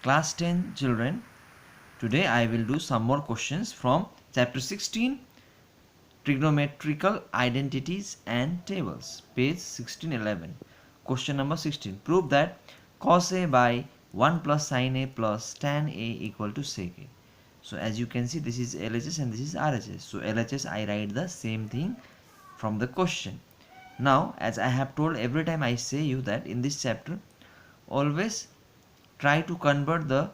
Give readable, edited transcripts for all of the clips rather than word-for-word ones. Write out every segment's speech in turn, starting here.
Class 10 children, today I will do some more questions from chapter 16, trigonometrical identities and tables, page 1611. Question number 16, prove that cos A by 1 plus sin A plus tan A equal to sec A. So as you can see, this is LHS and this is RHS. So LHS, I write the same thing from the question. Now as I have told every time, I say you that in this chapter always try to convert the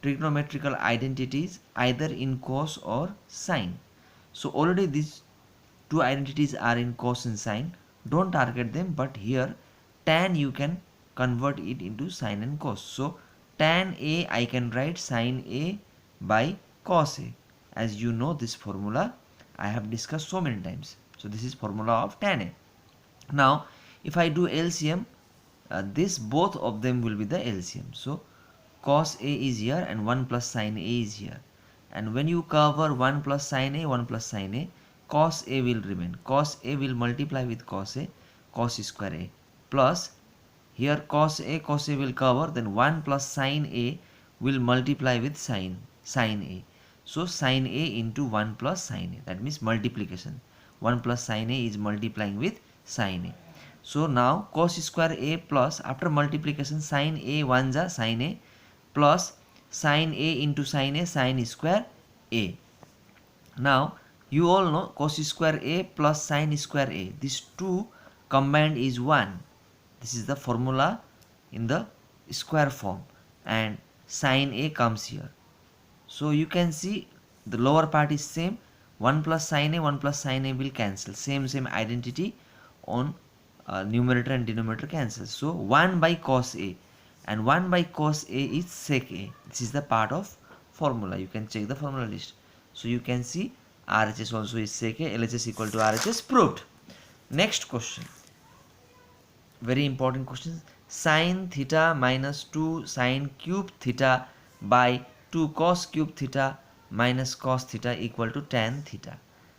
trigonometrical identities either in cos or sine. So already these two identities are in cos and sine. Don't target them, but here tan you can convert it into sine and cos. So tan A I can write sine A by cos A. As you know, this formula I have discussed so many times. So this is formula of tan A. Now if I do LCM, this both of them will be the LCM. So cos A is here and 1 plus sin A is here, and when you cover 1 plus sin A, 1 plus sin A, cos A will remain. Cos A will multiply with cos A, cos square A, plus here cos A will cover, then 1 plus sin A will multiply with sin A. So sin A into 1 plus sin A, that means multiplication. 1 plus sin A is multiplying with sin A. So now cos square A plus, after multiplication, sin A 1 ja sin A, plus sin A into sin A, sin square A. Now you all know cos square A plus sin square A, these two combined is 1. This is the formula in the square form, and sin A comes here. So you can see the lower part is same. 1 plus sin A, 1 plus sin A will cancel. Same identity on numerator and denominator cancels. So 1 by cos A, and 1 by cos A is sec A. This is the part of formula. You can check the formula list. So you can see RHS also is sec A, LHS equal to RHS, proved. Next question, very important question. Sin theta minus 2 sin cube theta by 2 cos cube theta minus cos theta equal to tan theta.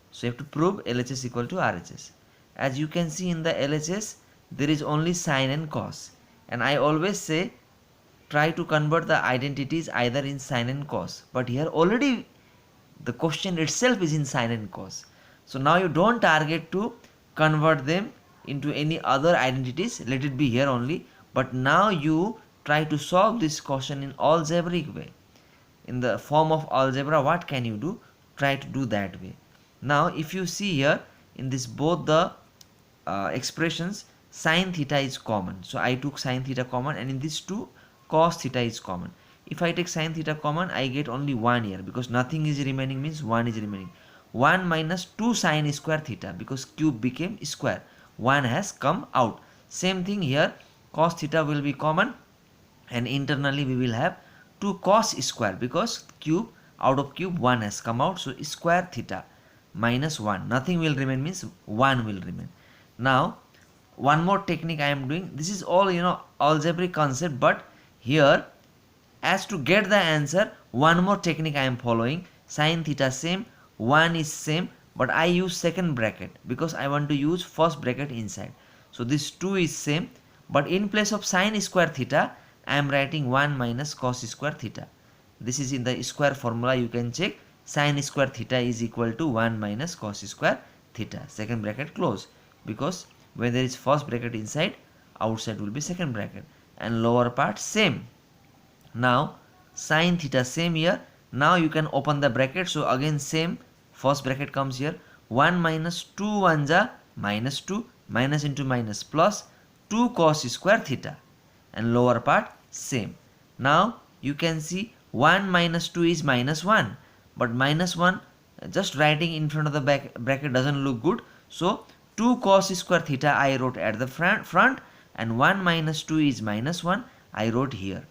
So you have to prove LHS equal to RHS. As you can see in the LHS, there is only sin and cos, and I always say try to convert the identities either in sin and cos, but here already the question itself is in sin and cos. So now you don't target to convert them into any other identities, let it be here only, but now you try to solve this question in algebraic way. In the form of algebra, what can you do? Try to do that way. Now if you see here in this both the expressions, sin theta is common, so I took sin theta common, and in these two cos theta is common. If I take sin theta common, I get only 1 here, because nothing is remaining means 1 is remaining. 1 minus 2 sin square theta, because cube became square, 1 has come out. Same thing here, cos theta will be common, and internally we will have 2 cos square, because cube, out of cube 1 has come out, so square theta minus 1, nothing will remain means 1 will remain. Now one more technique I am doing. This is all algebraic concept, but here as to get the answer, one more technique I am following. Sin theta same, 1 is same, but I use second bracket because I want to use first bracket inside. So this 2 is same, but in place of sin square theta I am writing 1 minus cos square theta. This is in the square formula, you can check. Sin square theta is equal to 1 minus cos square theta, second bracket close, because when there is first bracket inside, outside will be second bracket, and lower part same. Now sin theta same here. Now you can open the bracket, so again same, first bracket comes here. 1 minus 2 1 ja minus 2, minus into minus plus 2 cos square theta, and lower part same. Now you can see 1 minus 2 is minus 1, but minus 1 just writing in front of the bracket doesn't look good, so 2 cos square theta I wrote at the front, and 1 minus 2 is minus 1 I wrote here,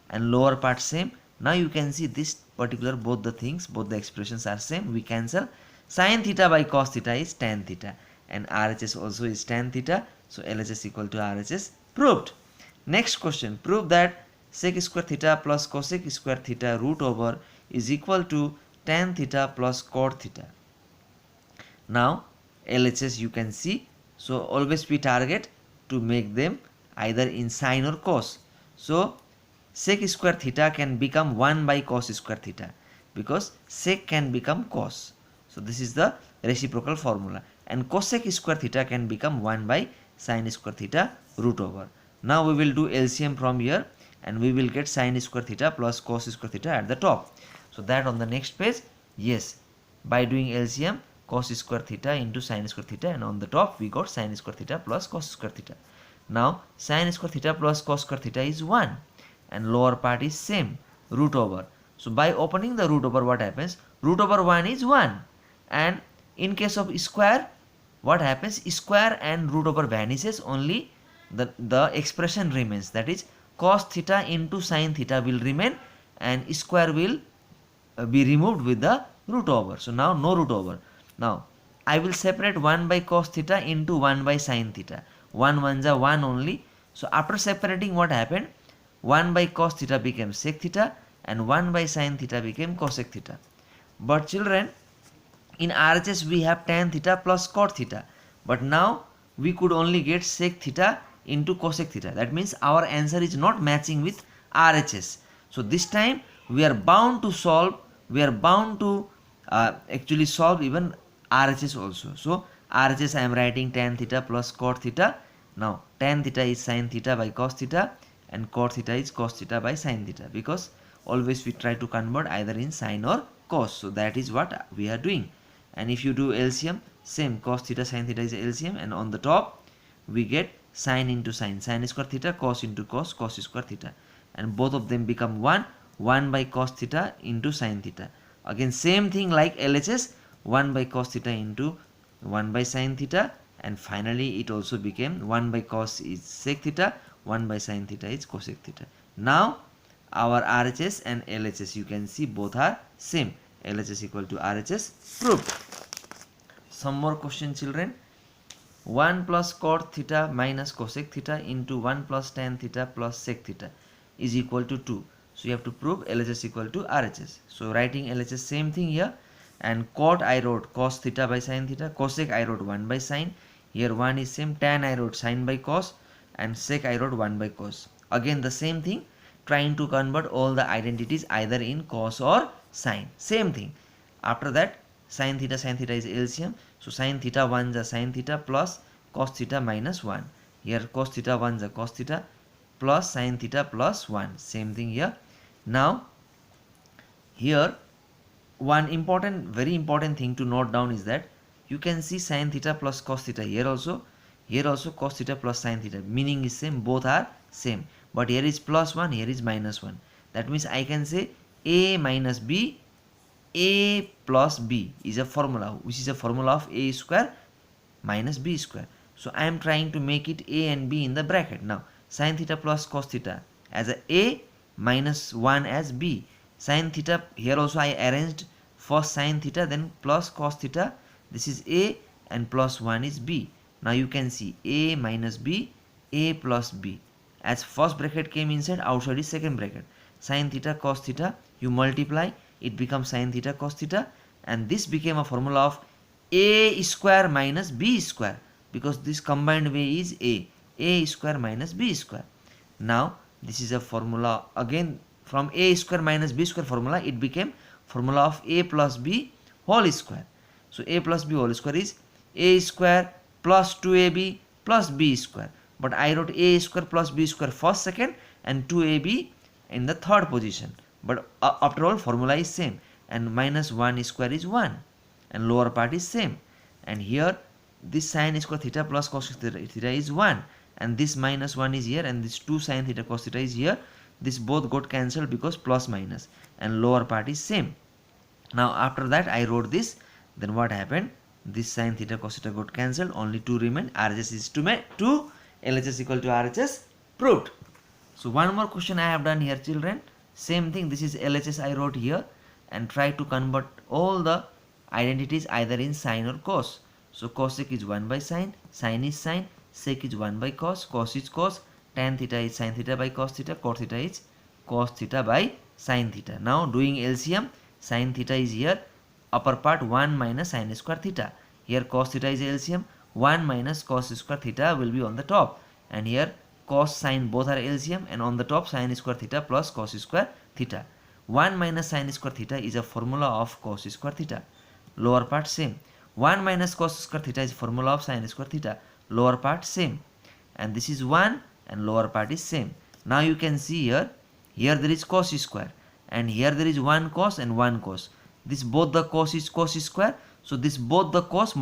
and lower part same. Now you can see this particular, both the expressions are same, we cancel. Sin theta by cos theta is tan theta, and RHS also is tan theta, so LHS equal to RHS, proved. Next question, prove that sec square theta plus cosec square theta root over is equal to tan theta plus cot theta. Now LHS you can see, so always we target to make them either in sine or cos. So sec square theta can become 1 by cos square theta, because sec can become cos. So this is the reciprocal formula, and cosec square theta can become 1 by sin square theta root over. Now we will do LCM from here, and we will get sin square theta plus cos square theta at the top. So that on the next page, yes, by doing LCM, cos square theta into sin square theta, and on the top we got sin square theta plus cos square theta. Now sin square theta plus cos square theta is 1, and lower part is same, root over. So by opening the root over, what happens? Root over 1 is 1, and in case of square, what happens? Square and root over vanishes, only the expression remains, that is cos theta into sin theta will remain, and square will be removed with the root over. So now no root over. Now I will separate 1 by cos theta into 1 by sin theta. 1 1 is 1 only. So after separating, what happened? 1 by cos theta became sec theta, and 1 by sin theta became cosec theta. But children, in RHS we have tan theta plus cot theta, but now we could only get sec theta into cosec theta. That means our answer is not matching with RHS. So this time we are bound to solve, actually solve even RHS also. So RHS I am writing tan theta plus cot theta. Now tan theta is sin theta by cos theta, and cot theta is cos theta by sin theta, because always we try to convert either in sin or cos. So that is what we are doing. And if you do LCM, same, cos theta sin theta is LCM, and on the top we get sin into sin, sin square theta, cos into cos, cos square theta, and both of them become 1, 1 by cos theta into sin theta. Again same thing like LHS, 1 by cos theta into 1 by sin theta, and finally it also became 1 by cos is sec theta, 1 by sin theta is cosec theta. Now our RHS and LHS, you can see both are same. LHS equal to RHS, proved. Some more question, children. 1 plus cot theta minus cosec theta into 1 plus tan theta plus sec theta is equal to 2. So you have to prove LHS equal to RHS. So writing LHS, same thing here, and cot I wrote cos theta by sin theta, cosec I wrote 1 by sin, here 1 is same, tan I wrote sin by cos, and sec I wrote 1 by cos. Again the same thing, trying to convert all the identities either in cos or sin, same thing. After that, sin theta is LCM, so sin theta 1 is sin theta plus cos theta minus 1, here cos theta 1 is cos theta plus sin theta plus 1, same thing here. Now here one very important thing to note down is that you can see sin theta plus cos theta here also cos theta plus sin theta, meaning is same, both are same, but here is plus 1, here is minus 1. That means I can say a minus b, a plus b is a formula, which is a formula of a square minus b square. So I am trying to make it a and b in the bracket. Now sin theta plus cos theta as a minus 1 as b. Sin theta, here also I arranged first sin theta, then plus cos theta, this is a, and plus 1 is b. Now you can see a minus b, a plus b. As first bracket came inside, outside is second bracket. Sin theta cos theta, you multiply, it becomes sin theta cos theta, and this became a formula of a square minus b square, because this combined way is a square minus b square. Now this is a formula again from a square minus b square formula, it became formula of a plus b whole square. So a plus b whole square is a square plus 2ab plus b square, but I wrote a square plus b square first, second, and 2ab in the third position, but after all formula is same, and minus 1 square is 1, and lower part is same, and here this sin square theta plus cos theta is 1, and this minus 1 is here, and this 2 sin theta cos theta is here. This both got cancelled because plus minus, and lower part is same. Now after that I wrote this, then what happened? This sin theta cos theta got cancelled, only 2 remain. RHS is 2, LHS equal to RHS, proved. So one more question I have done here, children. Same thing, this is LHS I wrote here, and try to convert all the identities either in sin or cos. So cosec is 1 by sin is sin, sec is 1 by cos is cos, tan theta is sin theta by cos theta, cot theta is cos theta by sin theta. Now doing LCM, sin theta is here, upper part 1 minus sin square theta. Here cos theta is LCM, 1 minus cos square theta will be on the top, and here cos sin both are LCM, and on the top sin square theta plus cos square theta. 1 minus sin square theta is a formula of cos square theta. Lower part same. 1 minus cos square theta is formula of sin square theta. Lower part same. And this is 1 and lower part is same. Now you can see here there is cos square, and here there is 1 cos and 1 cos. This both the cos is cos square, so this both the cos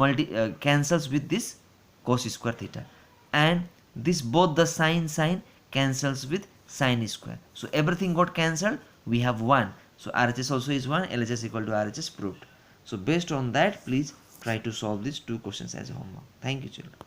cancels with this cos square theta, and this both the sin cancels with sin square. So everything got cancelled. We have 1. So RHS also is 1. LHS equal to RHS proved. So based on that, please try to solve these two questions as a homework. Thank you, children.